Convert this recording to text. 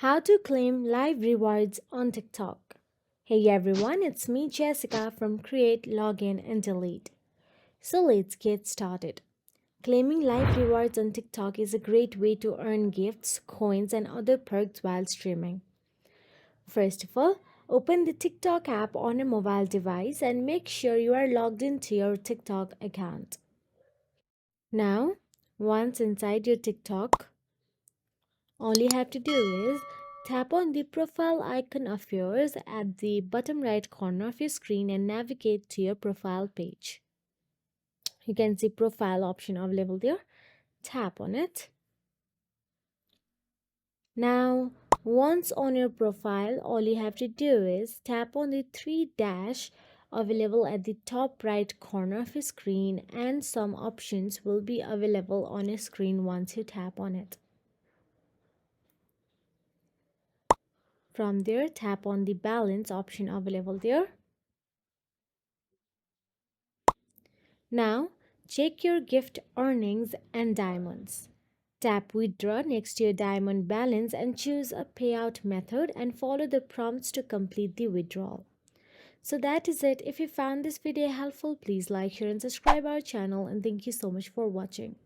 How to claim live rewards on TikTok. Hey everyone, it's me Jessica from Create, Login and Delete. So let's get started. Claiming live rewards on TikTok is a great way to earn gifts, coins, and other perks while streaming. First of all, open the TikTok app on a mobile device and make sure you are logged into your TikTok account. Now, once inside your TikTok, all you have to do is tap on the profile icon of yours at the bottom right corner of your screen and navigate to your profile page. You can see profile option available there. Tap on it. Now, once on your profile, all you have to do is tap on the three dash available at the top right corner of your screen, and some options will be available on your screen once you tap on it. From there, tap on the balance option available there. Now, check your gift earnings and diamonds. Tap withdraw next to your diamond balance and choose a payout method and follow the prompts to complete the withdrawal. So that is it. If you found this video helpful, please like, share and subscribe our channel, and thank you so much for watching.